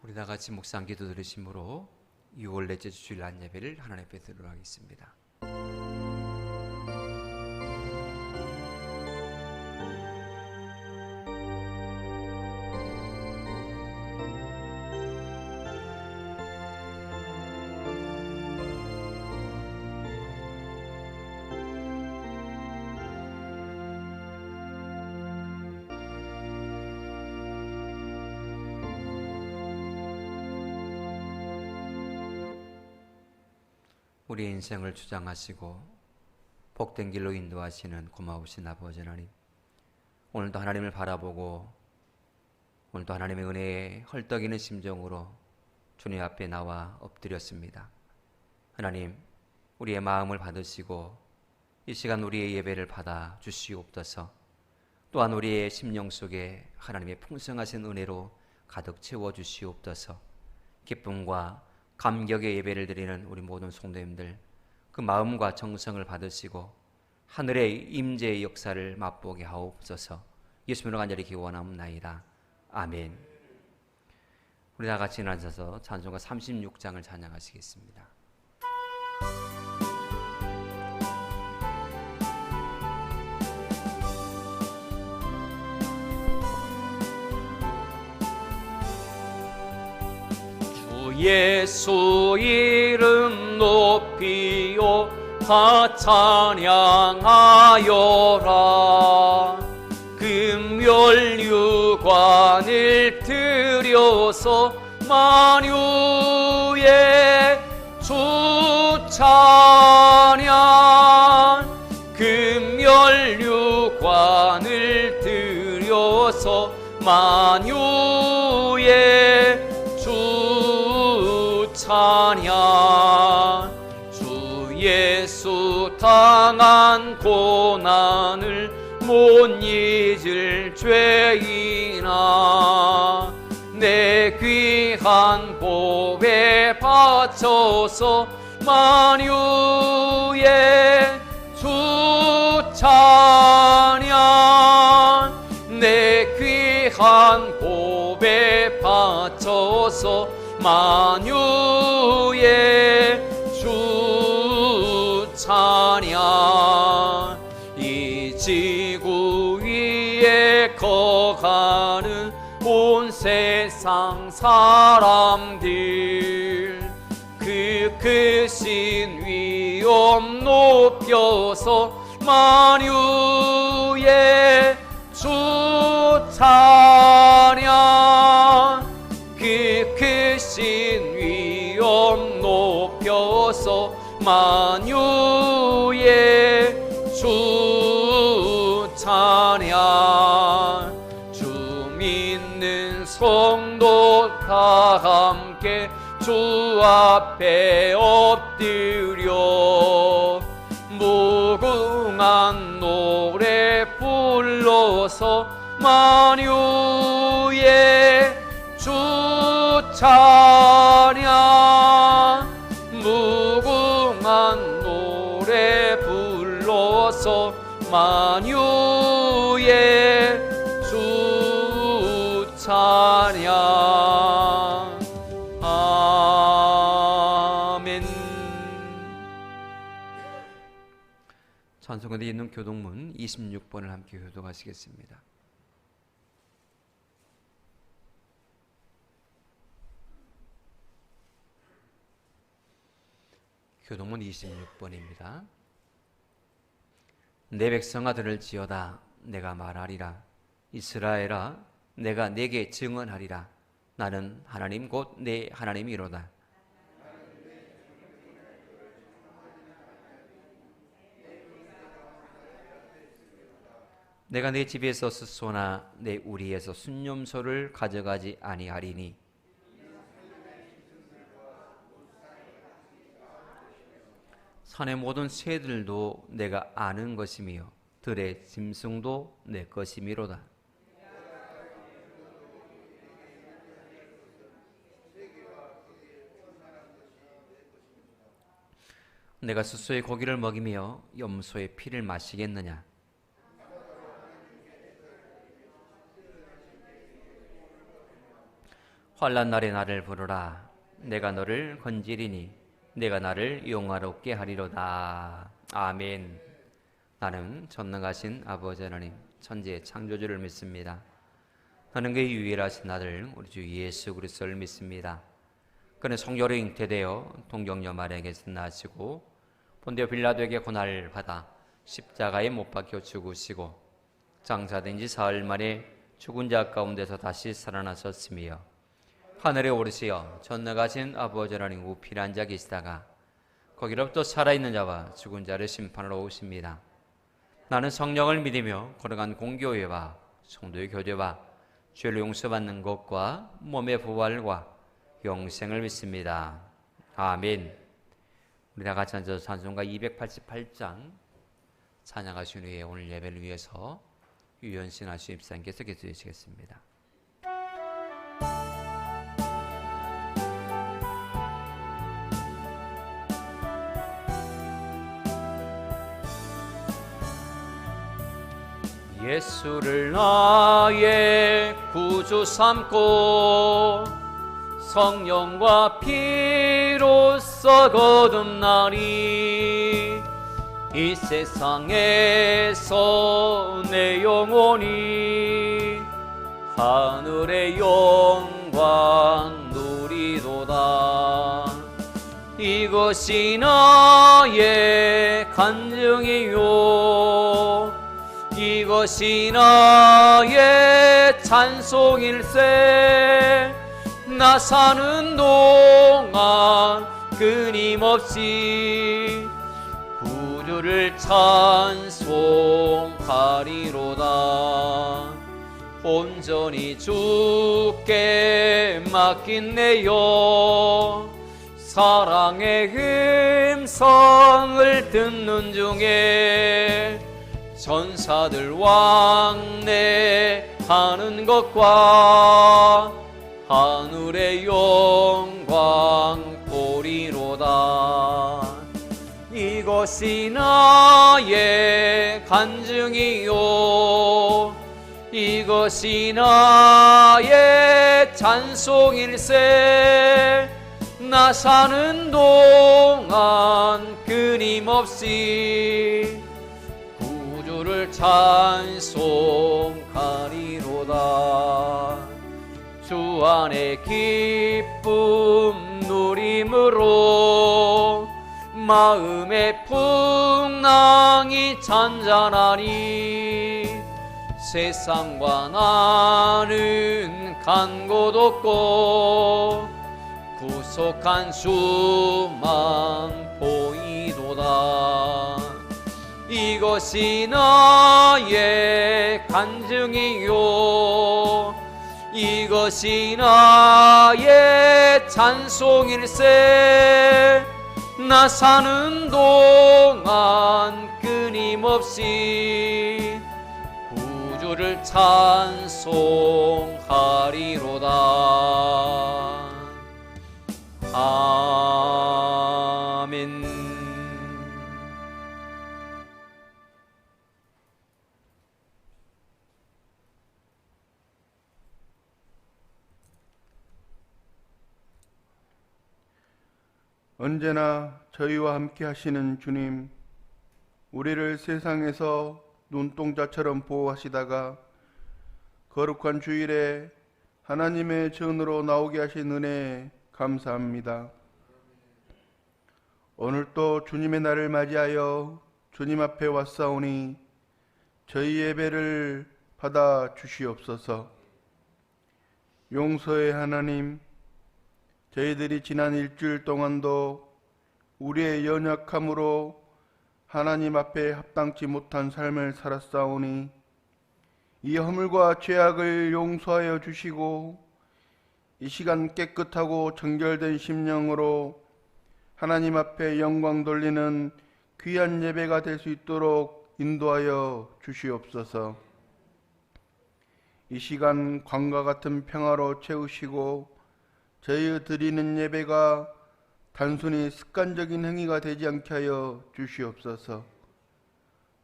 우리 다 같이 묵상 기도 들으심으로 6월 넷째 주일 낮 예배를 하나님 앞에 드리도록 하겠습니다. 우리의 인생을 주장하시고 복된 길로 인도하시는 고마우신 아버지 하나님, 오늘도 하나님을 바라보고 오늘도 하나님의 은혜에 헐떡이는 심정으로 주님 앞에 나와 엎드렸습니다. 하나님, 우리의 마음을 받으시고 이 시간 우리의 예배를 받아 주시옵소서. 또한 우리의 심령 속에 하나님의 풍성하신 은혜로 가득 채워 주시옵소서. 기쁨과 감격의 예배를 드리는 우리 모든 성도님들, 그 마음과 정성을 받으시고 하늘의 임재의 역사를 맛보게 하옵소서. 예수님으로 간절히 기원하옵나이다. 아멘. 우리 다 같이 일어나셔서 찬송가 36장을 찬양하시겠습니다. 예수 이름 높이요 다 찬양하여라. 금멸유관을 들여서 만유의 주 찬양. 금멸유관을 들여서 만유의 찬양. 주 예수 당한 고난을 못 잊을 죄인아, 내 귀한 보배 바쳐서 만유의 주 찬양. 내 귀한 보배 바쳐서 만유의 주 찬양. 이 지구 위에 거하는 온 세상 사람들, 그 크신 위엄 높여서 만유의 주 찬양. 그 크신 위엄 높여서 만유의 주 찬양. 주 믿는 성도 다 함께 주 앞에 엎드려 무궁한 노래 불러서 만유의 주 찬양. 무궁한 노래 불러서 만유의 주 찬양. 아멘. 찬송가에 있는 교동문 26번을 함께 교독하시겠습니다. 교동문 26번입니다. 내 백성아 들을지어다. 내가 말하리라. 이스라엘아, 내가 네게 증언하리라. 나는 하나님 곧 내 하나님이로다. 내가 내 집에서 숫소나 내 우리에서 순념소를 가져가지 아니하리니 산의 모든 새들도 내가 아는 것이며 들의 짐승도 내 것이미로다. 내가 숫소의 고기를 먹이며 염소의 피를 마시겠느냐? 환난 날에 나를 부르라. 내가 너를 건지리니 내가 나를 용화롭게 하리로다. 아멘. 나는 전능하신 아버지 하나님 천지의 창조주를 믿습니다. 나는 그의 유일하신 아들 우리 주 예수 그리스도를 믿습니다. 그는 성령으로 잉태되어 동정녀 마리아에게서 나시고 본디오 빌라도에게 고난을 받아 십자가에 못 박혀 죽으시고 장사된 지 사흘 만에 죽은 자 가운데서 다시 살아나셨으며 하늘에 오르시어 전능하신 아버지 하나님 우편에 앉아 계시다가 거기로부터 살아있는 자와 죽은 자를 심판하러 오십니다. 나는 성령을 믿으며 거룩한 공교회와 성도의 교제와 죄를 용서받는 것과 몸의 부활과 영생을 믿습니다. 아멘. 우리 다 같이 앉아서 찬송가 288장 찬양하신 후에 오늘 예배를 위해서 유현신 하신 입사님께서 기도해 주시겠습니다. 예수를 나의 구주 삼고 성령과 피로써 거듭나니 이 세상에서 내 영혼이 하늘의 영광 누리도다. 이것이 나의 간증이요 이것이 나의 찬송일세. 나 사는 동안 끊임없이 구주를 찬송하리로다. 온전히 주께 맡긴 내 영 사랑의 음성을 듣는 중에 전사들 왕래하는 것과 하늘의 영광 보리로다. 이것이 나의 간증이요 이것이 나의 찬송일세. 나 사는 동안 끊임없이 주를 찬송하리로다. 주 안에 기쁨 누림으로 마음의 풍랑이 잔잔하니 세상과 나는 간 곳 없고 구속한 주만 보이도다. 이것이 나의 간증이요 이것이 나의 찬송일세. 나 사는 동안 끊임없이 구주를 찬송하리로다. 아멘. 언제나 저희와 함께 하시는 주님, 우리를 세상에서 눈동자처럼 보호하시다가 거룩한 주일에 하나님의 전으로 나오게 하신 은혜에 감사합니다. 오늘 또 주님의 날을 맞이하여 주님 앞에 왔사오니 저희 예배를 받아 주시옵소서. 용서의 하나님, 저희들이 지난 일주일 동안도 우리의 연약함으로 하나님 앞에 합당치 못한 삶을 살았사오니 이 허물과 죄악을 용서하여 주시고 이 시간 깨끗하고 정결된 심령으로 하나님 앞에 영광 돌리는 귀한 예배가 될 수 있도록 인도하여 주시옵소서. 이 시간 광과 같은 평화로 채우시고 저희 드리는 예배가 단순히 습관적인 행위가 되지 않게 하여 주시옵소서.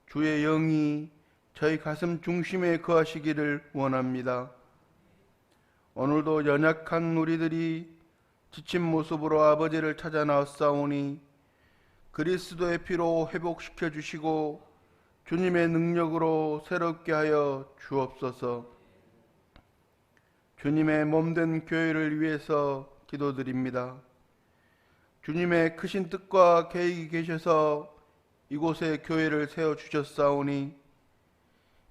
주의 영이 저희 가슴 중심에 거하시기를 원합니다. 오늘도 연약한 우리들이 지친 모습으로 아버지를 찾아 나왔사오니 그리스도의 피로 회복시켜 주시고 주님의 능력으로 새롭게 하여 주옵소서. 주님의 몸된 교회를 위해서 기도드립니다. 주님의 크신 뜻과 계획이 계셔서 이곳에 교회를 세워주셨사오니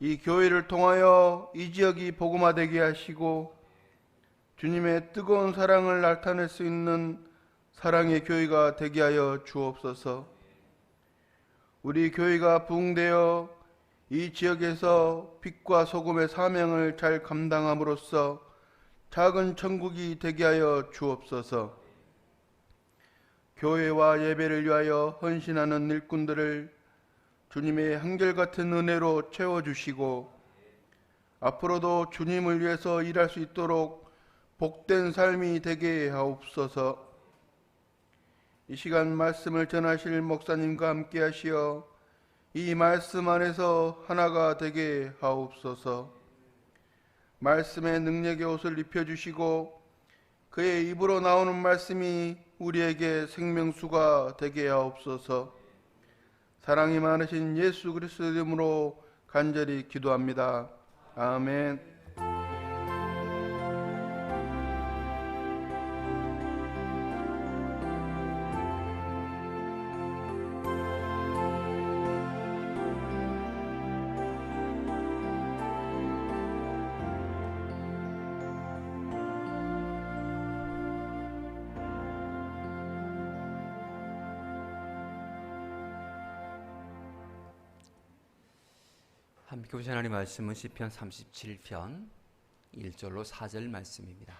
이 교회를 통하여 이 지역이 복음화되게 하시고 주님의 뜨거운 사랑을 나타낼 수 있는 사랑의 교회가 되게 하여 주옵소서. 우리 교회가 부흥되어 이 지역에서 빛과 소금의 사명을 잘 감당함으로써 작은 천국이 되게 하여 주옵소서. 교회와 예배를 위하여 헌신하는 일꾼들을 주님의 한결같은 은혜로 채워주시고 앞으로도 주님을 위해서 일할 수 있도록 복된 삶이 되게 하옵소서. 이 시간 말씀을 전하실 목사님과 함께 하시어 이 말씀 안에서 하나가 되게 하옵소서. 말씀의 능력의 옷을 입혀주시고 그의 입으로 나오는 말씀이 우리에게 생명수가 되게 하옵소서. 사랑이 많으신 예수 그리스도 이름으로 간절히 기도합니다. 아멘. 함께 보신 하나님 말씀은 시편 37편 1절로 4절 말씀입니다.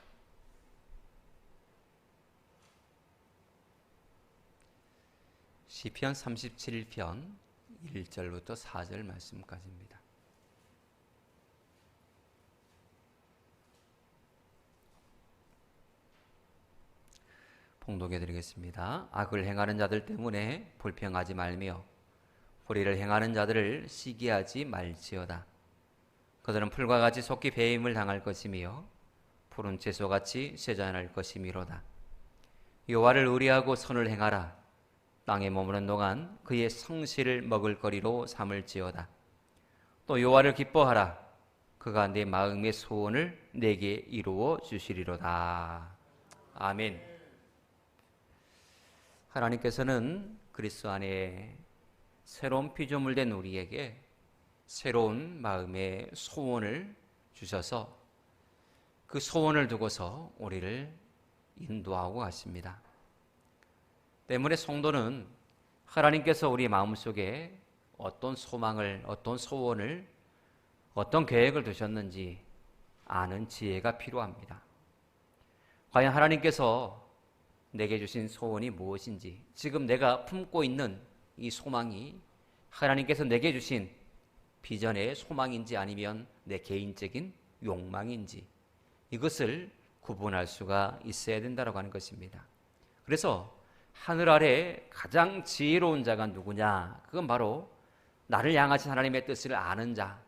시편 37편 1절부터 4절 말씀까지입니다. 봉독해 드리겠습니다. 악을 행하는 자들 때문에 불평하지 말며 불의를 행하는 자들을 시기하지 말지어다. 그들은 풀과 같이 속히 배임을 당할 것이며 푸른 채소같이 쇠잔할 것이미로다. 여호와를 의뢰하고 선을 행하라. 땅에 머무는 동안 그의 성실을 먹을거리로 삼을지어다. 또 여호와를 기뻐하라. 그가 내 마음의 소원을 내게 이루어 주시리로다. 아멘. 하나님께서는 그리스도 안에 새로운 피조물 된 우리에게 새로운 마음의 소원을 주셔서 그 소원을 두고서 우리를 인도하고 가십니다. 때문에 성도는 하나님께서 우리 마음속에 어떤 소망을, 어떤 소원을, 어떤 계획을 두셨는지 아는 지혜가 필요합니다. 과연 하나님께서 내게 주신 소원이 무엇인지, 지금 내가 품고 있는 이 소망이 하나님께서 내게 주신 비전의 소망인지 아니면 내 개인적인 욕망인지, 이것을 구분할 수가 있어야 된다고 하는 것입니다. 그래서 하늘 아래 가장 지혜로운 자가 누구냐? 그건 바로 나를 향하신 하나님의 뜻을 아는 자,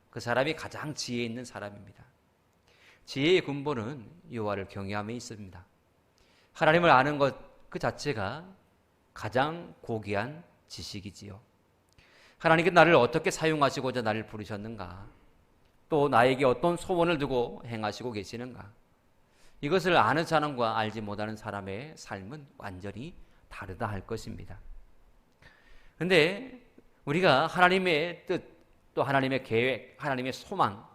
그 사람이 가장 지혜 있는 사람입니다. 지혜의 근본은 여호와를 경외함에 있습니다. 하나님을 아는 것 그 자체가 가장 고귀한 지식이지요. 하나님께 나를 어떻게 사용하시고자 나를 부르셨는가? 또 나에게 어떤 소원을 두고 행하시고 계시는가? 이것을 아는 사람과 알지 못하는 사람의 삶은 완전히 다르다 할 것입니다. 그런데 우리가 하나님의 뜻, 또 하나님의 계획, 하나님의 소망,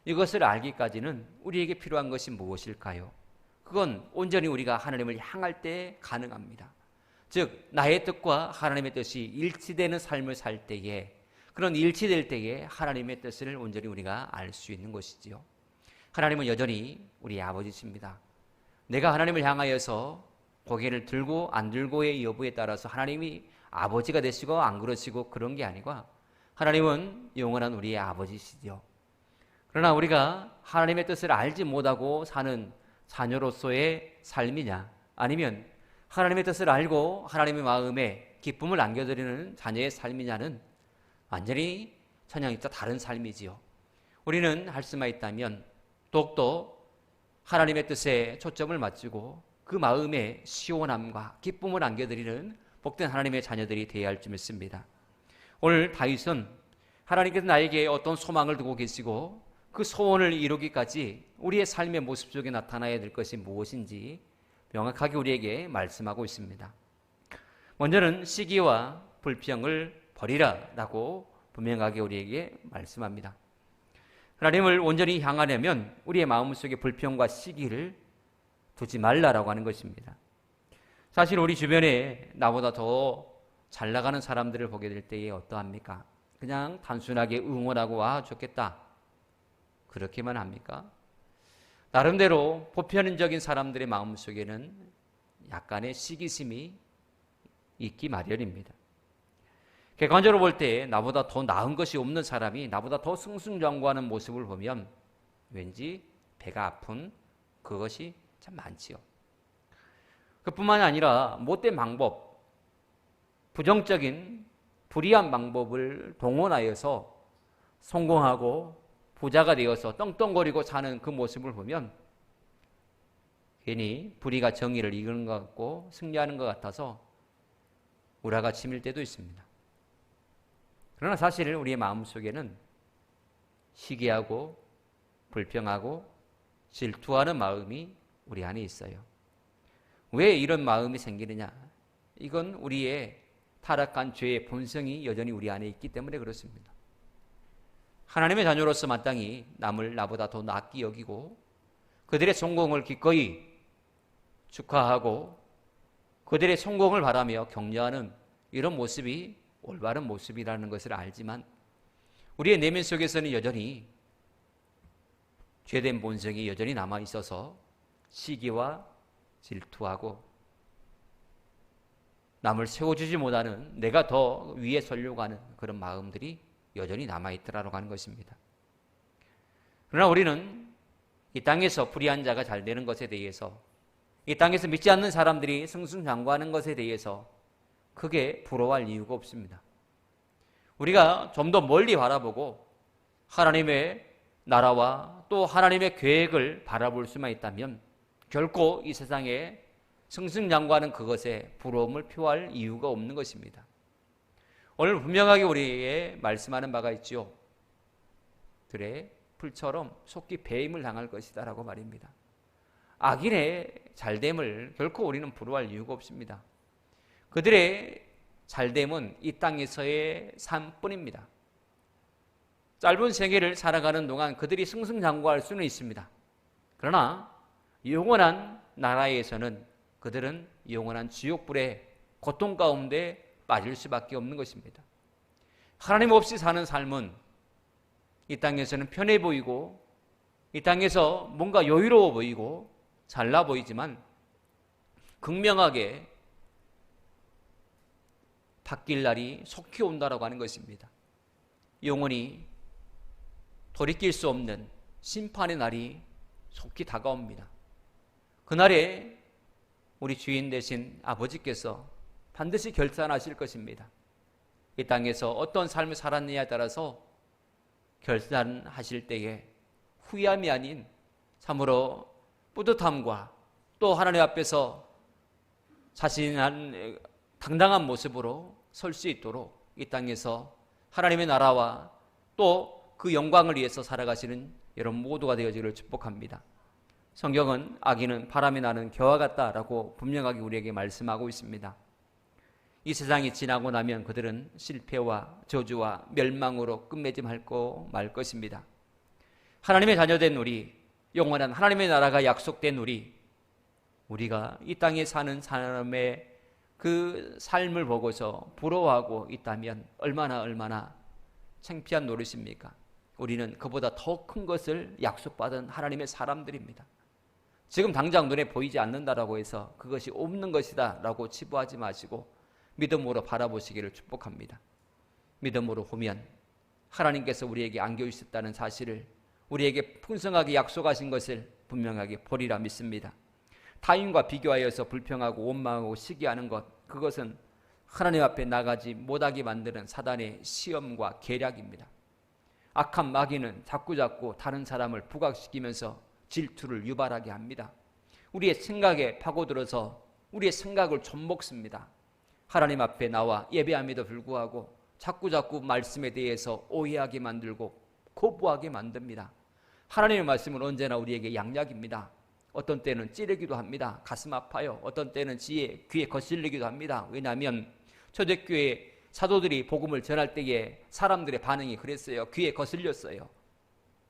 이것을 알기까지는 우리에게 필요한 것이 무엇일까요? 그건 온전히 우리가 하나님을 향할 때 가능합니다. 즉 나의 뜻과 하나님의 뜻이 일치되는 삶을 살 때에, 그런 일치될 때에 하나님의 뜻을 온전히 우리가 알 수 있는 것이지요. 하나님은 여전히 우리 아버지십니다. 내가 하나님을 향하여서 고개를 들고 안 들고의 여부에 따라서 하나님이 아버지가 되시고 안 그러시고 그런 게 아니고, 하나님은 영원한 우리의 아버지시죠. 그러나 우리가 하나님의 뜻을 알지 못하고 사는 자녀로서의 삶이냐, 아니면 하나님의 뜻을 알고 하나님의 마음에 기쁨을 안겨드리는 자녀의 삶이냐는 완전히 천양이자 다른 삶이지요. 우리는 할 수만 있다면 더욱더 하나님의 뜻에 초점을 맞추고 그 마음에 시원함과 기쁨을 안겨드리는 복된 하나님의 자녀들이 되어야 할 줄 믿습니다. 오늘 다윗은 하나님께서 나에게 어떤 소망을 두고 계시고 그 소원을 이루기까지 우리의 삶의 모습 속에 나타나야 될 것이 무엇인지 명확하게 우리에게 말씀하고 있습니다. 먼저는 시기와 불평을 버리라라고 분명하게 우리에게 말씀합니다. 하나님을 온전히 향하려면 우리의 마음속에 불평과 시기를 두지 말라라고 하는 것입니다. 사실 우리 주변에 나보다 더 잘 나가는 사람들을 보게 될 때에 어떠합니까? 그냥 단순하게 응원하고 와 좋겠다 그렇게만 합니까? 나름대로 보편적인 사람들의 마음속에는 약간의 시기심이 있기 마련입니다. 객관적으로 볼 때 나보다 더 나은 것이 없는 사람이 나보다 더 승승장구하는 모습을 보면 왠지 배가 아픈 그것이 참 많지요. 그뿐만이 아니라 못된 방법, 부정적인 불의한 방법을 동원하여서 성공하고 부자가 되어서 떵떵거리고 사는 그 모습을 보면 괜히 불의가 정의를 이기는 것 같고 승리하는 것 같아서 우라가 치밀 때도 있습니다. 그러나 사실 우리의 마음속에는 시기하고 불평하고 질투하는 마음이 우리 안에 있어요. 왜 이런 마음이 생기느냐? 이건 우리의 타락한 죄의 본성이 여전히 우리 안에 있기 때문에 그렇습니다. 하나님의 자녀로서 마땅히 남을 나보다 더 낫게 여기고 그들의 성공을 기꺼이 축하하고 그들의 성공을 바라며 격려하는 이런 모습이 올바른 모습이라는 것을 알지만 우리의 내면 속에서는 여전히 죄된 본성이 여전히 남아있어서 시기와 질투하고 남을 세워주지 못하는 내가 더 위에 서려고 하는 그런 마음들이 여전히 남아있더라고 하는 것입니다. 그러나 우리는 이 땅에서 불의한 자가 잘 되는 것에 대해서 이 땅에서 믿지 않는 사람들이 승승장구하는 것에 대해서 크게 부러워할 이유가 없습니다. 우리가 좀 더 멀리 바라보고 하나님의 나라와 또 하나님의 계획을 바라볼 수만 있다면 결코 이 세상에 승승장구하는 그것에 부러움을 표할 이유가 없는 것입니다. 오늘 분명하게 우리에게 말씀하는 바가 있죠. 들의 풀처럼 속히 배임을 당할 것이다 라고 말입니다. 악인의 잘됨을 결코 우리는 부러워할 이유가 없습니다. 그들의 잘됨은 이 땅에서의 삶뿐입니다. 짧은 세계를 살아가는 동안 그들이 승승장구할 수는 있습니다. 그러나 영원한 나라에서는 그들은 영원한 지옥불의 고통 가운데 빠질 수밖에 없는 것입니다. 하나님 없이 사는 삶은 이 땅에서는 편해 보이고 이 땅에서 뭔가 여유로워 보이고 잘나 보이지만 극명하게 바뀔 날이 속히 온다라고 하는 것입니다. 영원히 돌이킬 수 없는 심판의 날이 속히 다가옵니다. 그날에 우리 주인 되신 아버지께서 반드시 결산하실 것입니다. 이 땅에서 어떤 삶을 살았느냐에 따라서 결산하실 때에 후회함이 아닌 참으로 뿌듯함과 또 하나님 앞에서 자신한 당당한 모습으로 설 수 있도록 이 땅에서 하나님의 나라와 또 그 영광을 위해서 살아가시는 여러분 모두가 되어지기를 축복합니다. 성경은 악인은 바람이 나는 겨와 같다라고 분명하게 우리에게 말씀하고 있습니다. 이 세상이 지나고 나면 그들은 실패와 저주와 멸망으로 끝맺음하고 말 것입니다. 하나님의 자녀된 우리, 영원한 하나님의 나라가 약속된 우리가 이 땅에 사는 사람의 그 삶을 보고서 부러워하고 있다면 얼마나 창피한 노릇입니까? 우리는 그보다 더 큰 것을 약속받은 하나님의 사람들입니다. 지금 당장 눈에 보이지 않는다라고 해서 그것이 없는 것이다 라고 치부하지 마시고 믿음으로 바라보시기를 축복합니다. 믿음으로 보면 하나님께서 우리에게 안겨주셨다는 사실을 우리에게 풍성하게 약속하신 것을 분명하게 보리라 믿습니다. 타인과 비교하여서 불평하고 원망하고 시기하는 것, 그것은 하나님 앞에 나가지 못하게 만드는 사단의 시험과 계략입니다. 악한 마귀는 자꾸자꾸 다른 사람을 부각시키면서 질투를 유발하게 합니다. 우리의 생각에 파고들어서 우리의 생각을 좀먹습니다. 하나님 앞에 나와 예배함에도 불구하고 자꾸 말씀에 대해서 오해하게 만들고 거부하게 만듭니다. 하나님의 말씀은 언제나 우리에게 양약입니다. 어떤 때는 찌르기도 합니다. 가슴 아파요. 어떤 때는 귀에 거슬리기도 합니다. 왜냐하면 초대교회 사도들이 복음을 전할 때에 사람들의 반응이 그랬어요. 귀에 거슬렸어요.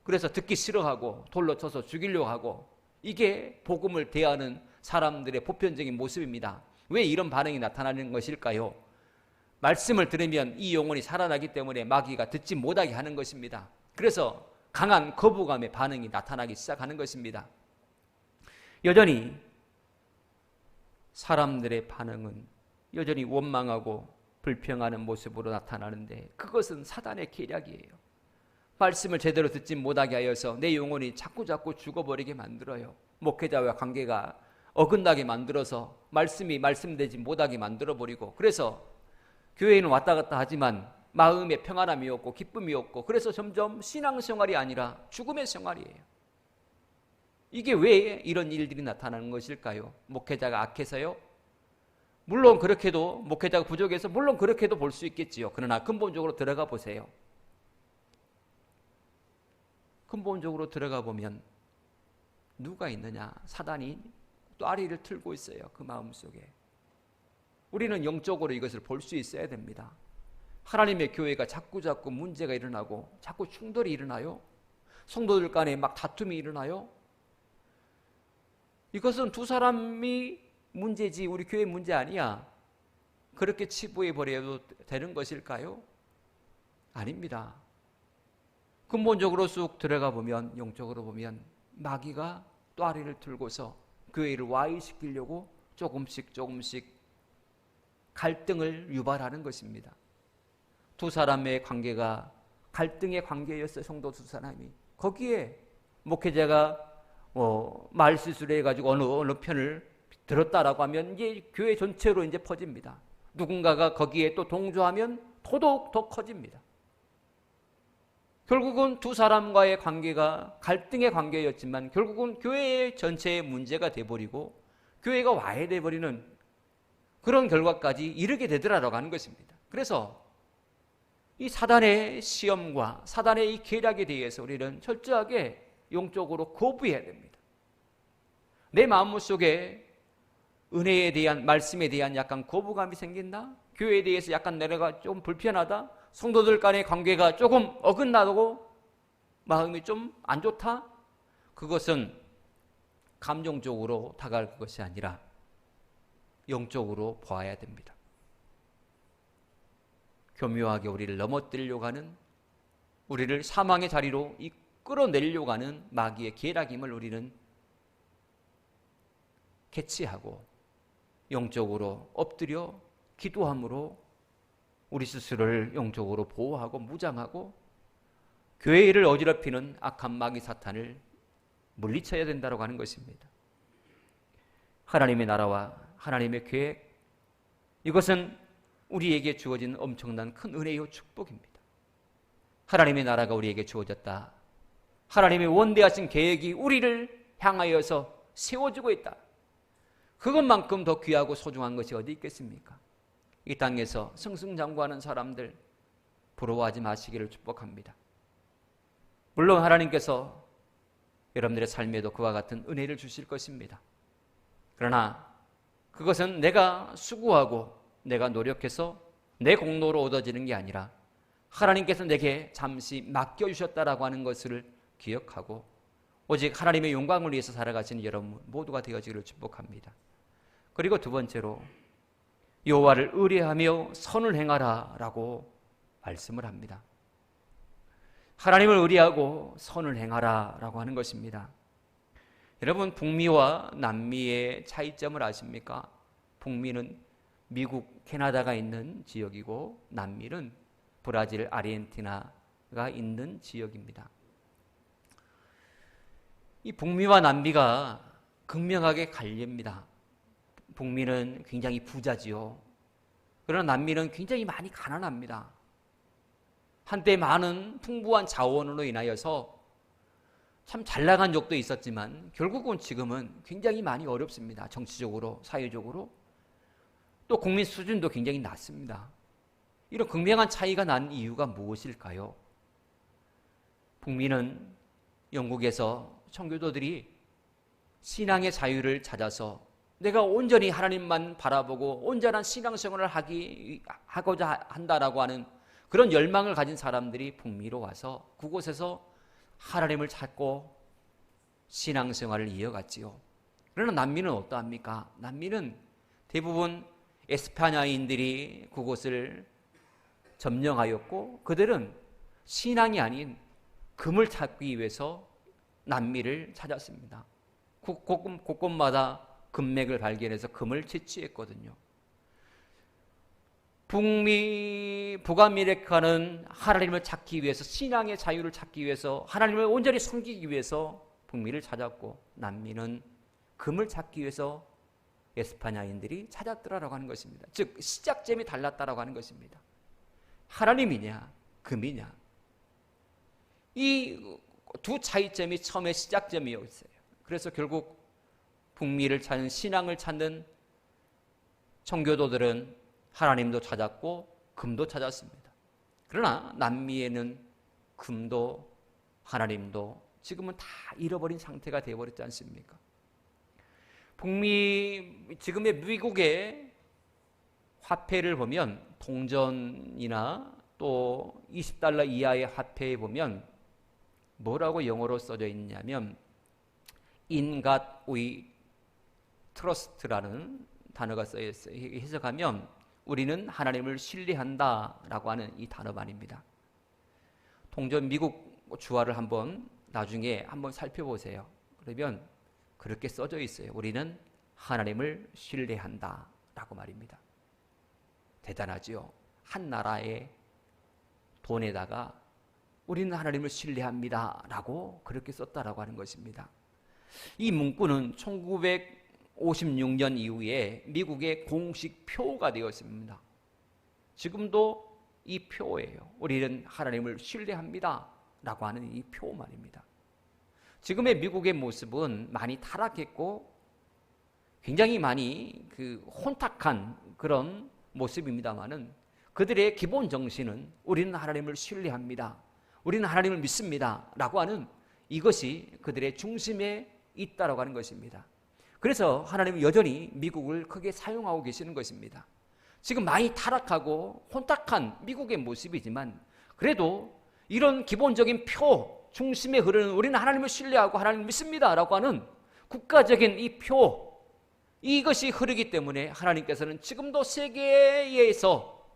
그래서 듣기 싫어하고 돌로 쳐서 죽이려고 하고, 이게 복음을 대하는 사람들의 보편적인 모습입니다. 왜 이런 반응이 나타나는 것일까요? 말씀을 들으면 이 영혼이 살아나기 때문에 마귀가 듣지 못하게 하는 것입니다. 그래서 강한 거부감의 반응이 나타나기 시작하는 것입니다. 여전히 사람들의 반응은 여전히 원망하고 불평하는 모습으로 나타나는데, 그것은 사단의 계략이에요. 말씀을 제대로 듣지 못하게 하여서 내 영혼이 자꾸 죽어버리게 만들어요. 목회자와 관계가 어긋나게 만들어서 말씀이 말씀되지 못하게 만들어버리고, 그래서 교회에는 왔다 갔다 하지만 마음에 평안함이 없고 기쁨이 없고, 그래서 점점 신앙생활이 아니라 죽음의 생활이에요. 이게 왜 이런 일들이 나타나는 것일까요? 목회자가 악해서요? 물론 그렇게도, 목회자가 부족해서 물론 그렇게도 볼 수 있겠지요. 그러나 근본적으로 들어가 보세요. 근본적으로 들어가 보면 누가 있느냐? 사단이 뙬리를 틀고 있어요. 그 마음속에. 우리는 영적으로 이것을 볼 수 있어야 됩니다. 하나님의 교회가 자꾸 문제가 일어나고 자꾸 충돌이 일어나요. 성도들 간에 막 다툼이 일어나요. 이것은 두 사람이 문제지 우리 교회 문제 아니야. 그렇게 치부해 버려도 되는 것일까요? 아닙니다. 근본적으로 쑥 들어가 보면, 영적으로 보면 마귀가 뙬리를 들고서 교회를 와해시키려고 조금씩 갈등을 유발하는 것입니다. 두 사람의 관계가 갈등의 관계였어요. 성도 두 사람이. 거기에 목회자가 말실수를 해가지고 어느 편을 들었다라고 하면 이제 교회 전체로 이제 퍼집니다. 누군가가 거기에 또 동조하면 더더욱 더 커집니다. 결국은 두 사람과의 관계가 갈등의 관계였지만 결국은 교회 전체의 문제가 돼버리고 교회가 와해돼버리는 그런 결과까지 이르게 되더라라고 하는 것입니다. 그래서 이 사단의 시험과 사단의 이 계략에 대해서 우리는 철저하게 영적으로 거부해야 됩니다. 내 마음속에 은혜에 대한, 말씀에 대한 약간 거부감이 생긴다? 교회에 대해서 약간 내가 좀 불편하다? 성도들 간의 관계가 조금 어긋나고 마음이 좀 안 좋다? 그것은 감정적으로 다가갈 것이 아니라 영적으로 보아야 됩니다. 교묘하게 우리를 넘어뜨리려고 하는, 우리를 사망의 자리로 끌어내려고 하는 마귀의 계략임을 우리는 캐치하고 영적으로 엎드려 기도함으로 우리 스스로를 영적으로 보호하고 무장하고 교회를 어지럽히는 악한 마귀 사탄을 물리쳐야 된다고 하는 것입니다. 하나님의 나라와 하나님의 계획, 이것은 우리에게 주어진 엄청난 큰 은혜요 축복입니다. 하나님의 나라가 우리에게 주어졌다. 하나님의 원대하신 계획이 우리를 향하여서 세워지고 있다. 그것만큼 더 귀하고 소중한 것이 어디 있겠습니까? 이 땅에서 승승장구하는 사람들 부러워하지 마시기를 축복합니다. 물론 하나님께서 여러분들의 삶에도 그와 같은 은혜를 주실 것입니다. 그러나 그것은 내가 수고하고 내가 노력해서 내 공로로 얻어지는 게 아니라 하나님께서 내게 잠시 맡겨주셨다라고 하는 것을 기억하고 오직 하나님의 영광을 위해서 살아가시는 여러분 모두가 되어지기를 축복합니다. 그리고 두 번째로 여호와를 의뢰하며 선을 행하라 라고 말씀을 합니다. 하나님을 의뢰하고 선을 행하라 라고 하는 것입니다. 여러분, 북미와 남미의 차이점을 아십니까? 북미는 미국, 캐나다가 있는 지역이고 남미는 브라질, 아르헨티나가 있는 지역입니다. 이 북미와 남미가 극명하게 갈립니다. 북미는 굉장히 부자지요. 그러나 남미는 굉장히 많이 가난합니다. 한때 많은 풍부한 자원으로 인하여서 참 잘 나간 적도 있었지만 결국은 지금은 굉장히 많이 어렵습니다. 정치적으로, 사회적으로. 또 국민 수준도 굉장히 낮습니다. 이런 극명한 차이가 난 이유가 무엇일까요? 북미는 영국에서 청교도들이 신앙의 자유를 찾아서 내가 온전히 하나님만 바라보고 온전한 신앙생활을 하고자 한다라고 하는 그런 열망을 가진 사람들이 북미로 와서 그곳에서 하나님을 찾고 신앙생활을 이어갔지요. 그러나 난민은 어떠합니까? 난민은 대부분 에스파냐인들이 그곳을 점령하였고 그들은 신앙이 아닌 금을 찾기 위해서 남미를 찾았습니다. 곳곳마다 금맥을 발견해서 금을 채취했거든요. 북아메리카는 하나님을 찾기 위해서, 신앙의 자유를 찾기 위해서, 하나님을 온전히 섬기기 위해서 북미를 찾았고, 남미는 금을 찾기 위해서 에스파냐인들이 찾았더라라고 하는 것입니다. 즉 시작점이 달랐다라고 하는 것입니다. 하나님이냐 금이냐, 이 두 차이점이 처음에 시작점이었어요. 그래서 결국 북미를 찾는, 신앙을 찾는 청교도들은 하나님도 찾았고 금도 찾았습니다. 그러나 남미에는 금도 하나님도 지금은 다 잃어버린 상태가 되어버렸지 않습니까? 지금의 미국의 화폐를 보면, 동전이나 또 $20 이하의 화폐에 보면 뭐라고 영어로 써져 있냐면 In God we trust라는 단어가 써져 있어요. 해석하면 우리는 하나님을 신뢰한다라고 하는 이 단어만입니다. 동전 미국 주화를 한번 나중에 한번 살펴보세요. 그러면 그렇게 써져 있어요. 우리는 하나님을 신뢰한다라고 말입니다. 대단하지요. 한 나라의 돈에다가 우리는 하나님을 신뢰합니다라고 그렇게 썼다라고 하는 것입니다. 이 문구는 1956년 이후에 미국의 공식 표가 되었습니다. 지금도 이 표예요. 우리는 하나님을 신뢰합니다라고 하는 이 표 말입니다. 지금의 미국의 모습은 많이 타락했고 굉장히 많이 혼탁한 그런 모습입니다만은, 그들의 기본 정신은 우리는 하나님을 신뢰합니다, 우리는 하나님을 믿습니다 라고 하는 이것이 그들의 중심에 있다라고 하는 것입니다. 그래서 하나님은 여전히 미국을 크게 사용하고 계시는 것입니다. 지금 많이 타락하고 혼탁한 미국의 모습이지만 그래도 이런 기본적인 표 중심에 흐르는 우리는 하나님을 신뢰하고 하나님을 믿습니다 라고 하는 국가적인 이 표, 이것이 흐르기 때문에 하나님께서는 지금도 세계에서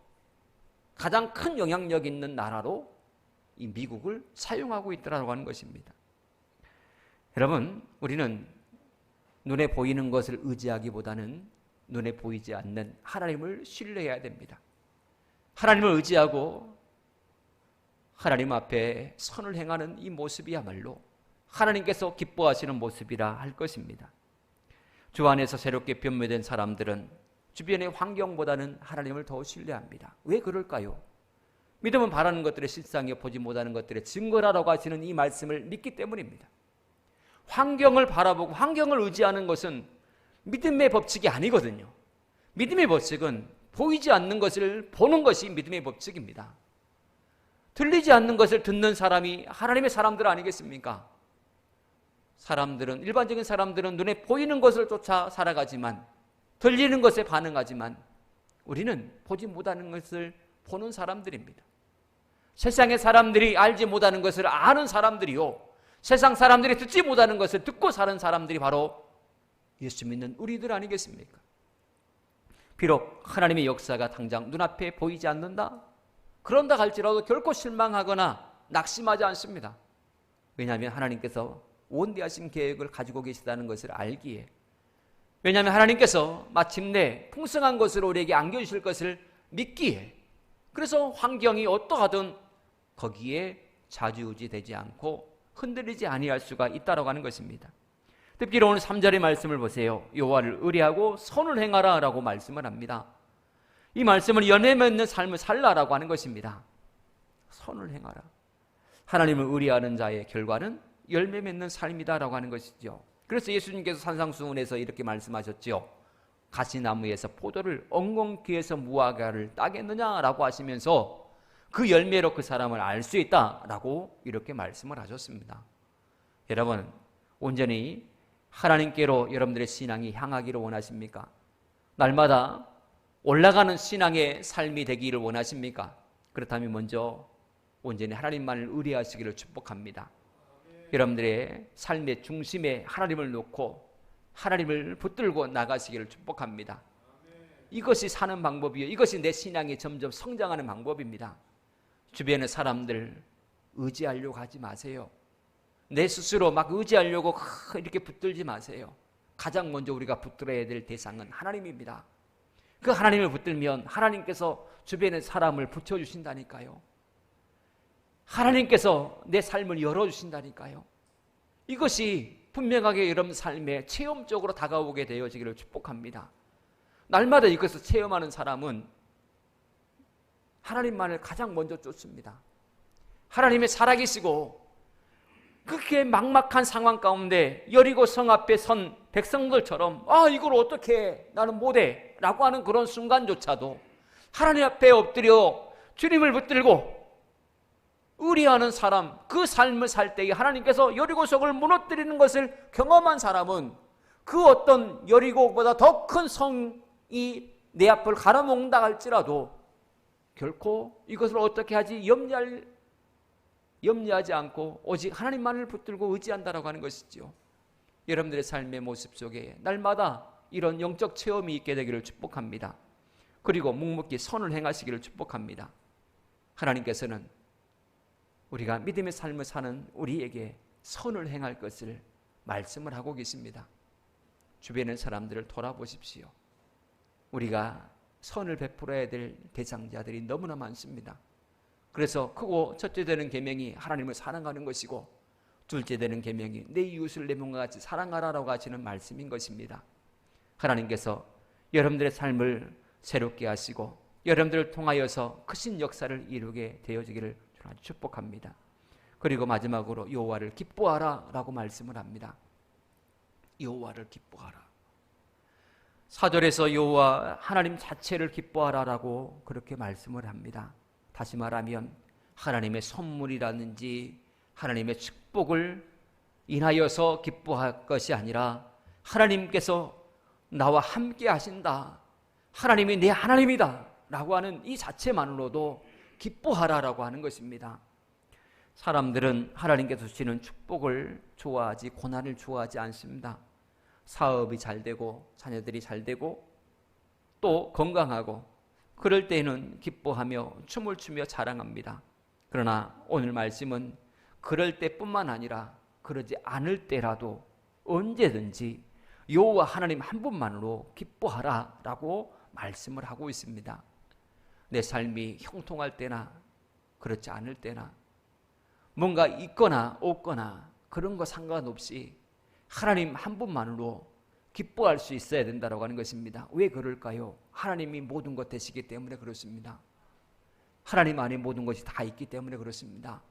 가장 큰 영향력 있는 나라로 이 미국을 사용하고 있다고 하는 것입니다. 여러분, 우리는 눈에 보이는 것을 의지하기보다는 눈에 보이지 않는 하나님을 신뢰해야 됩니다. 하나님을 의지하고 하나님 앞에 선을 행하는 이 모습이야말로 하나님께서 기뻐하시는 모습이라 할 것입니다. 주 안에서 새롭게 변화된 사람들은 주변의 환경보다는 하나님을 더 신뢰합니다. 왜 그럴까요? 믿음은 바라는 것들의 실상이요 보지 못하는 것들의 증거라라고 하시는 이 말씀을 믿기 때문입니다. 환경을 바라보고 환경을 의지하는 것은 믿음의 법칙이 아니거든요. 믿음의 법칙은 보이지 않는 것을 보는 것이 믿음의 법칙입니다. 들리지 않는 것을 듣는 사람이 하나님의 사람들 아니겠습니까? 일반적인 사람들은 눈에 보이는 것을 쫓아 살아가지만, 들리는 것에 반응하지만 우리는 보지 못하는 것을 보는 사람들입니다. 세상의 사람들이 알지 못하는 것을 아는 사람들이요, 세상 사람들이 듣지 못하는 것을 듣고 사는 사람들이 바로 예수 믿는 우리들 아니겠습니까? 비록 하나님의 역사가 당장 눈앞에 보이지 않는다, 그런다 할지라도 결코 실망하거나 낙심하지 않습니다. 왜냐하면 하나님께서 원대하신 계획을 가지고 계시다는 것을 알기에, 왜냐하면 하나님께서 마침내 풍성한 것으로 우리에게 안겨주실 것을 믿기에, 그래서 환경이 어떠하든 거기에 좌지우지되지 않고 흔들리지 아니할 수가 있다라고 하는 것입니다. 특히 오늘 3절의 말씀을 보세요. 여호와를 의뢰하고 선을 행하라 라고 말씀을 합니다. 이 말씀은 연애 맺는 삶을 살라라고 하는 것입니다. 선을 행하라. 하나님을 의뢰하는 자의 결과는 열매 맺는 삶이다라고 하는 것이죠. 그래서 예수님께서 산상수훈에서 이렇게 말씀하셨죠. 가시나무에서 포도를 엉겅퀴에서 무화과를 따겠느냐라고 하시면서 그 열매로 그 사람을 알 수 있다라고 이렇게 말씀을 하셨습니다. 여러분, 온전히 하나님께로 여러분들의 신앙이 향하기를 원하십니까? 날마다 올라가는 신앙의 삶이 되기를 원하십니까? 그렇다면 먼저 온전히 하나님만을 의뢰하시기를 축복합니다. 여러분들의 삶의 중심에 하나님을 놓고 하나님을 붙들고 나가시기를 축복합니다. 이것이 사는 방법이요, 이것이 내 신앙이 점점 성장하는 방법입니다. 주변의 사람들 의지하려고 하지 마세요. 내 스스로 막 의지하려고 이렇게 붙들지 마세요. 가장 먼저 우리가 붙들어야 될 대상은 하나님입니다. 그 하나님을 붙들면 하나님께서 주변의 사람을 붙여주신다니까요. 하나님께서 내 삶을 열어주신다니까요. 이것이 분명하게 여러분 삶에 체험적으로 다가오게 되어지기를 축복합니다. 날마다 이것을 체험하는 사람은 하나님만을 가장 먼저 쫓습니다. 하나님의 살아계시고 그렇게 막막한 상황 가운데 여리고 성 앞에 선 백성들처럼 이걸 어떻게 해? 나는 못해 라고 하는 그런 순간조차도 하나님 앞에 엎드려 주님을 붙들고 의리하는 사람, 그 삶을 살 때에 하나님께서 여리고성을 무너뜨리는 것을 경험한 사람은 그 어떤 여리고보다 더 큰 성이 내 앞을 가로막는다 할지라도 결코 이것을 어떻게 하지 염려하지 않고 오직 하나님만을 붙들고 의지한다라고 하는 것이죠. 여러분들의 삶의 모습 속에 날마다 이런 영적 체험이 있게 되기를 축복합니다. 그리고 묵묵히 선을 행하시기를 축복합니다. 하나님께서는 우리가 믿음의 삶을 사는 우리에게 선을 행할 것을 말씀을 하고 계십니다. 주변의 사람들을 돌아보십시오. 우리가 선을 베풀어야 될 대상자들이 너무나 많습니다. 그래서 크고 첫째 되는 계명이 하나님을 사랑하는 것이고 둘째 되는 계명이 내 이웃을 내 몸과 같이 사랑하라라고 하시는 말씀인 것입니다. 하나님께서 여러분들의 삶을 새롭게 하시고 여러분들을 통하여서 크신 역사를 이루게 되어지기를 축복합니다. 그리고 마지막으로 여호와를 기뻐하라 라고 말씀을 합니다. 여호와를 기뻐하라. 4절에서 여호와 하나님 자체를 기뻐하라라고 그렇게 말씀을 합니다. 다시 말하면 하나님의 선물이라든지 하나님의 축복을 인하여서 기뻐할 것이 아니라 하나님께서 나와 함께 하신다, 하나님이 내 하나님이다 라고 하는 이 자체만으로도 기뻐하라라고 하는 것입니다. 사람들은 하나님께서 주시는 축복을 좋아하지 고난을 좋아하지 않습니다. 사업이 잘 되고 자녀들이 잘 되고 또 건강하고 그럴 때에는 기뻐하며 춤을 추며 자랑합니다. 그러나 오늘 말씀은 그럴 때뿐만 아니라 그러지 않을 때라도 언제든지 여호와 하나님 한 분만으로 기뻐하라라고 말씀을 하고 있습니다. 내 삶이 형통할 때나 그렇지 않을 때나 뭔가 있거나 없거나 그런 거 상관없이 하나님 한 분만으로 기뻐할 수 있어야 된다고 하는 것입니다. 왜 그럴까요? 하나님이 모든 것 되시기 때문에 그렇습니다. 하나님 안에 모든 것이 다 있기 때문에 그렇습니다.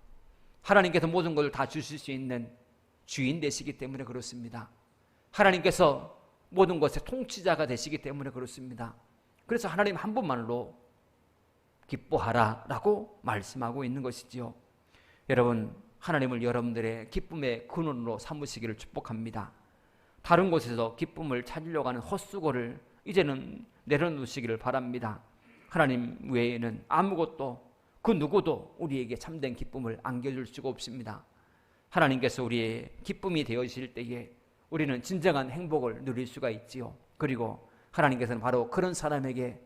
하나님께서 모든 것을 다 주실 수 있는 주인 되시기 때문에 그렇습니다. 하나님께서 모든 것의 통치자가 되시기 때문에 그렇습니다. 그래서 하나님 한 분만으로 기뻐하라라고 말씀하고 있는 것이지요. 여러분, 하나님을 여러분들의 기쁨의 근원으로 삼으시기를 축복합니다. 다른 곳에서 기쁨을 찾으려고 하는 헛수고를 이제는 내려놓으시기를 바랍니다. 하나님 외에는 아무것도 그 누구도 우리에게 참된 기쁨을 안겨줄 수가 없습니다. 하나님께서 우리의 기쁨이 되어주실 때에 우리는 진정한 행복을 누릴 수가 있지요. 그리고 하나님께서는 바로 그런 사람에게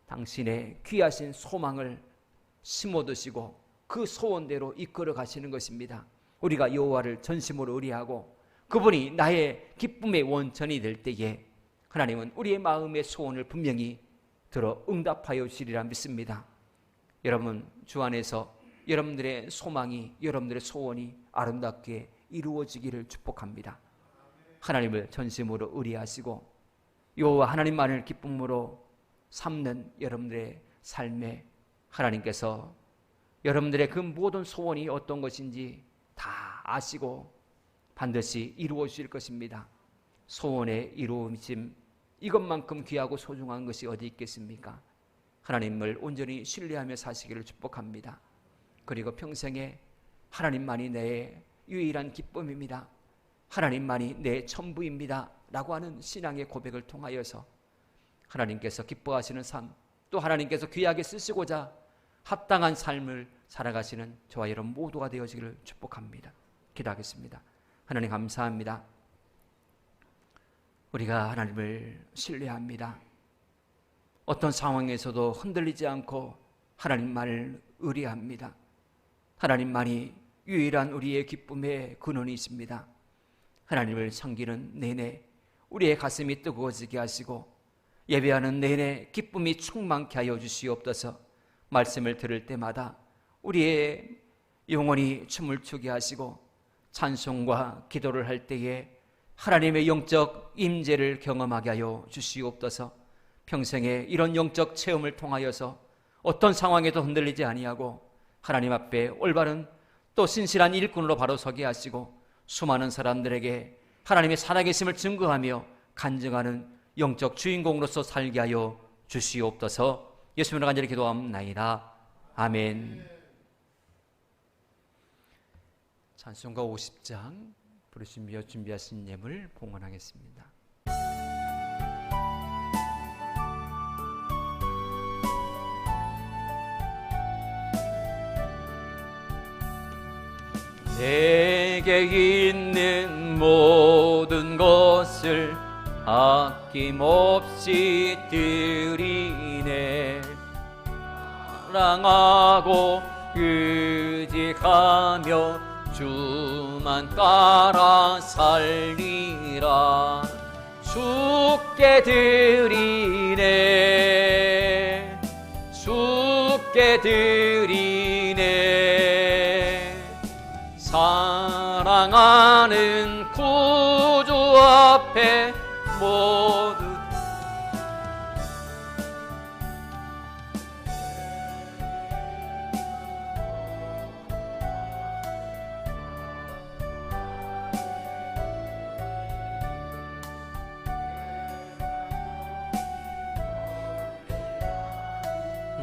당신의 귀하신 소망을 심어두시고 그 소원대로 이끌어 가시는 것입니다. 우리가 여호와를 전심으로 의뢰하고 그분이 나의 기쁨의 원천이 될 때에 하나님은 우리의 마음의 소원을 분명히 들어 응답하여 주시리라 믿습니다. 여러분, 주 안에서 여러분들의 소망이, 여러분들의 소원이 아름답게 이루어지기를 축복합니다. 하나님을 전심으로 의뢰하시고 여호와 하나님만을 기쁨으로 삼는 여러분들의 삶에 하나님께서 여러분들의 그 모든 소원이 어떤 것인지 다 아시고 반드시 이루어 주실 것입니다. 소원의 이루어짐, 이것만큼 귀하고 소중한 것이 어디 있겠습니까? 하나님을 온전히 신뢰하며 사시기를 축복합니다. 그리고 평생에 하나님만이 내 유일한 기쁨입니다. 하나님만이 내 전부입니다. 라고 하는 신앙의 고백을 통하여서 하나님께서 기뻐하시는 삶, 또 하나님께서 귀하게 쓰시고자 합당한 삶을 살아가시는 저와 여러분 모두가 되어지기를 축복합니다. 기도하겠습니다. 하나님 감사합니다. 우리가 하나님을 신뢰합니다. 어떤 상황에서도 흔들리지 않고 하나님만을 의뢰합니다. 하나님만이 유일한 우리의 기쁨의 근원이십니다. 하나님을 섬기는 내내 우리의 가슴이 뜨거워지게 하시고 예배하는 내내 기쁨이 충만케 하여 주시옵소서. 말씀을 들을 때마다 우리의 영혼이 춤을 추게 하시고 찬송과 기도를 할 때에 하나님의 영적 임재를 경험하게 하여 주시옵소서. 평생에 이런 영적 체험을 통하여서 어떤 상황에도 흔들리지 아니하고 하나님 앞에 올바른 또 신실한 일꾼으로 바로 서게 하시고 수많은 사람들에게 하나님의 살아계심을 증거하며 간증하는 영적 주인공으로서 살게 하여 주시옵소서. 예수님으로 간절히 기도합나이다. 아멘. 찬송가 50장 부르시며 준비하신 예물 봉헌하겠습니다. 내게 있는 모든 것을 아낌없이 드리네. 사랑하고 의지하며 주만 따라 살리라. 주께 드리네. 주께 드리네. 사랑하는 구주 앞에 모두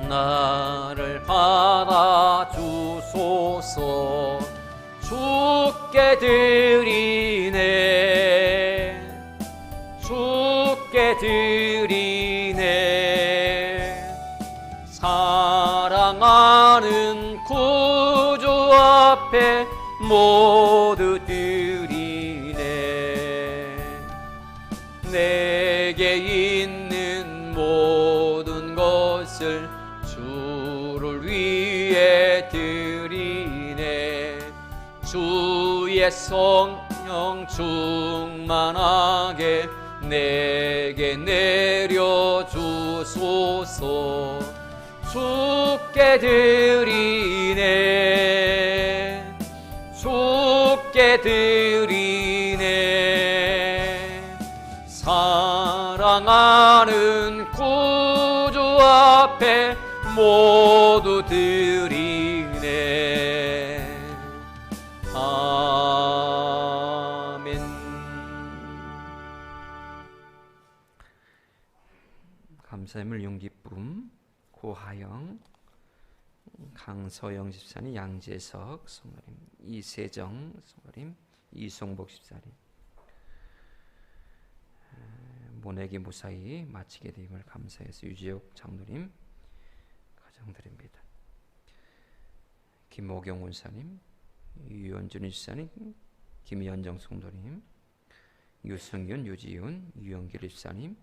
나를 받아주소서. 주께 드리네. 주께 드리네. 사랑하는 구주 앞에 모두 드리네. 내게 있는 모든 것을 주를 위해 드리네. 주의 성령 충만하게 내게 내려주소서. 주께 드리네. 주께 드리네. 사랑하는 구주 앞에 모두 드리네. 아멘. 감사의 용기쁨 고하영, 강서영 집사님, 양재석 성도님, 이세정 성도님, 이송복 집사님, 모내기 무사히 마치게 됨을 감사해서 유지옥 장로님 가정드립니다. 김호경 원사님, 유현준 집사님, 김연정 성도님, 유승윤, 유지훈, 유영길 집사님,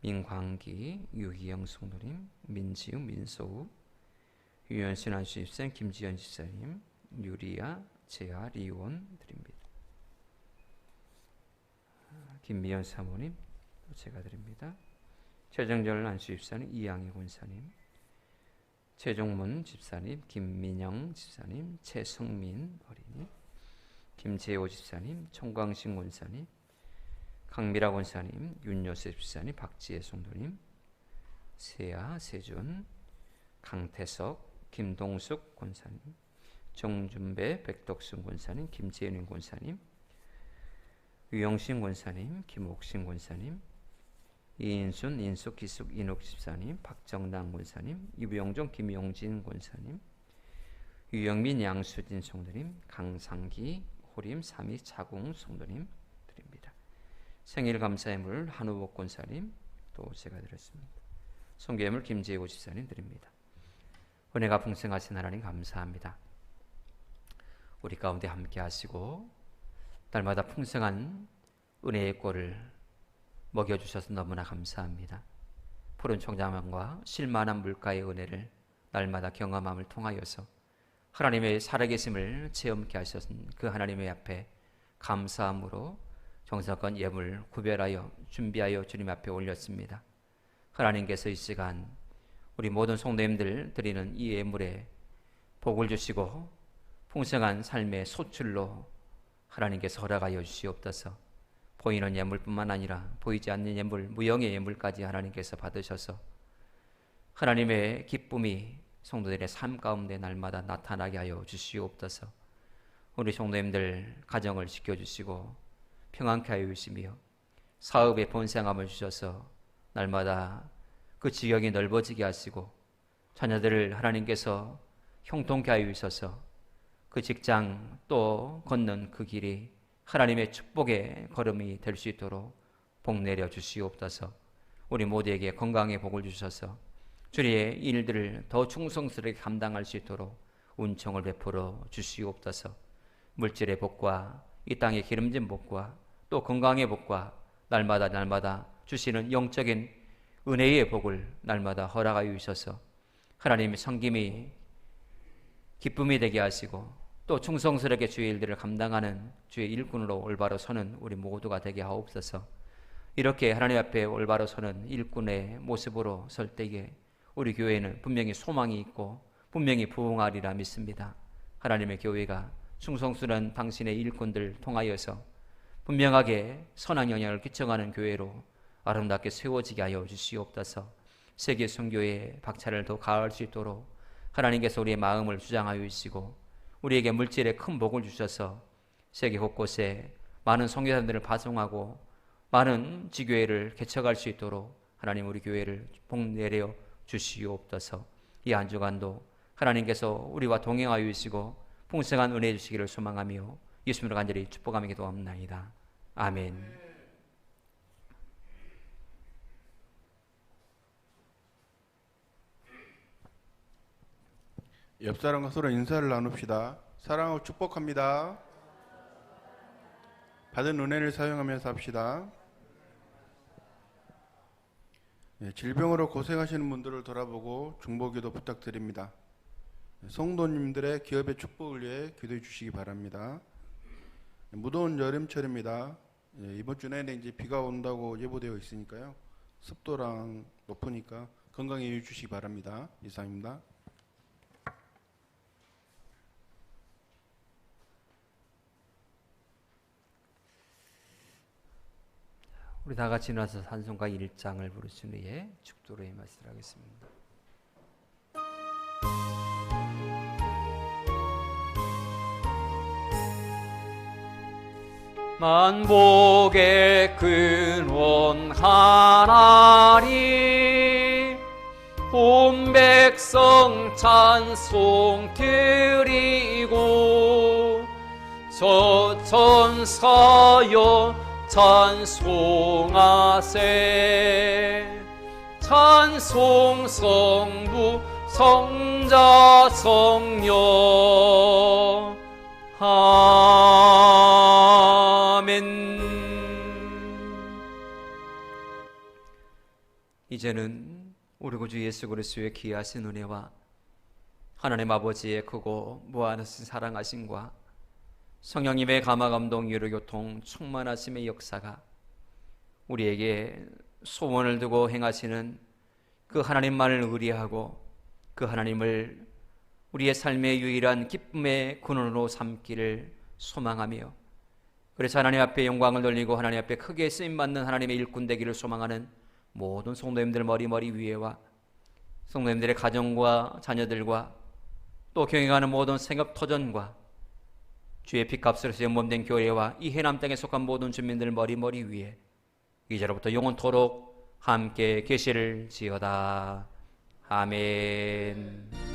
민광기, 유희영 성도님, 민지우, 민소우, 유현신 안수 집사님, 김지현 집사님, 유리아, 재하, 리원 드립니다. 김미연 사모님 제가 드립니다. 최정절 안수 집사님, 이양희 권사님, 최종문 집사님, 김민영 집사님, 최성민 어린이, 김재호 집사님, 총광신 권사님, 강미라 권사님, 윤요셉 집사님, 박지혜 성도님, 세아, 세준, 강태석, 김동숙 권사님, 정준배, 백덕순 권사님, 김재윤 권사님, 유영신 권사님, 김옥신 권사님, 이인순, 인숙, 기숙, 인옥 집사님, 박정남 권사님, 이부영종, 김용진 권사님, 유영민, 양수진 성도님, 강상기, 호림, 삼이, 자궁 성도님 드립니다. 생일 감사의 물 한우복 권사님 또 제가 드렸습니다. 성교예물 김재호 집사님 드립니다. 은혜가 풍성하신 하나님 감사합니다. 우리 가운데 함께 하시고 날마다 풍성한 은혜의 꼴을 먹여주셔서 너무나 감사합니다. 푸른 청장만과 실만한 물가의 은혜를 날마다 경험함을 통하여서 하나님의 살아계심을 체험케 하셨은 그 하나님의 앞에 감사함으로 정성껏 예물 구별하여 준비하여 주님 앞에 올렸습니다. 하나님께서 이 시간 우리 모든 성도님들 드리는 이 예물에 복을 주시고 풍성한 삶의 소출로 하나님께서 허락하여 주시옵소서. 보이는 예물뿐만 아니라 보이지 않는 예물, 무형의 예물까지 하나님께서 받으셔서 하나님의 기쁨이 성도들의 삶 가운데 날마다 나타나게 하여 주시옵소서. 우리 성도님들 가정을 지켜주시고 평안케 하여 주시며 사업에 번성함을 주셔서 날마다 그 지역이 넓어지게 하시고 자녀들을 하나님께서 형통케 하여 주셔서 그 직장 또 걷는 그 길이 하나님의 축복의 걸음이 될 수 있도록 복 내려 주시옵소서. 우리 모두에게 건강의 복을 주셔서 주의 일들을 더 충성스럽게 감당할 수 있도록 은총을 베풀어 주시옵소서. 물질의 복과 이 땅의 기름진 복과 또 건강의 복과 날마다 주시는 영적인 은혜의 복을 날마다 허락하여 주셔서 하나님의 성김이 기쁨이 되게 하시고 또 충성스럽게 주의 일들을 감당하는 주의 일꾼으로 올바로 서는 우리 모두가 되게 하옵소서. 이렇게 하나님 앞에 올바로 서는 일꾼의 모습으로 설 때에 우리 교회는 분명히 소망이 있고 분명히 부흥하리라 믿습니다. 하나님의 교회가 충성스러운 당신의 일꾼들 통하여서 분명하게 선한 영향을 끼쳐가는 교회로 아름답게 세워지게 하여 주시옵소서. 세계 선교의 박차를 더 가할 수 있도록 하나님께서 우리의 마음을 주장하여 주시고 우리에게 물질의 큰 복을 주셔서 세계 곳곳에 많은 선교사들을 파송하고 많은 지교회를 개척할 수 있도록 하나님 우리 교회를 복 내려 주시옵소서. 이 한 주간도 하나님께서 우리와 동행하여 주시고 풍성한 은혜 주시기를 소망하며 예수님으로 간절히 축복하며 기도합니다. 아멘. 옆사람과 서로 인사를 나눕시다. 사랑하고 축복합니다. 받은 은혜를 사용하면서 합시다. 질병으로 고생하시는 분들을 돌아보고 중보기도 부탁드립니다. 성도님들의 기업의 축복을 위해 기도해 주시기 바랍니다. 무더운 여름철입니다. 이번 주 내내 이제 비가 온다고 예보되어 있으니까요. 습도랑 높으니까 건강에 유의해 주시기 바랍니다. 이상입니다. 우리 다 같이 일어나서 찬송가 1장을 부르신 후에 축도로 임하시도록 하겠습니다. 만복의 근원 하나님 온 백성 찬송 드리고 저 천사여 찬송하세 찬송 성부 성자 성령 아멘. 이제는 우리 구주 예수 그리스도의 귀하신 은혜와 하나님 아버지의 크고 무한하신 사랑하심과 성령님의 감화감동 유로교통 충만하심의 역사가 우리에게 소원을 두고 행하시는 그 하나님만을 의리하고 그 하나님을 우리의 삶의 유일한 기쁨의 근원으로 삼기를 소망하며 그래서 하나님 앞에 영광을 돌리고 하나님 앞에 크게 쓰임받는 하나님의 일꾼 되기를 소망하는 모든 성도님들 머리 위에와 성도님들의 가정과 자녀들과 또 경영하는 모든 생업터전과 주의 피값으로 영범된 교회와 이 해남 땅에 속한 모든 주민들 머리 위에 이제로부터 영원토록 함께 계시를 지어다. 아멘.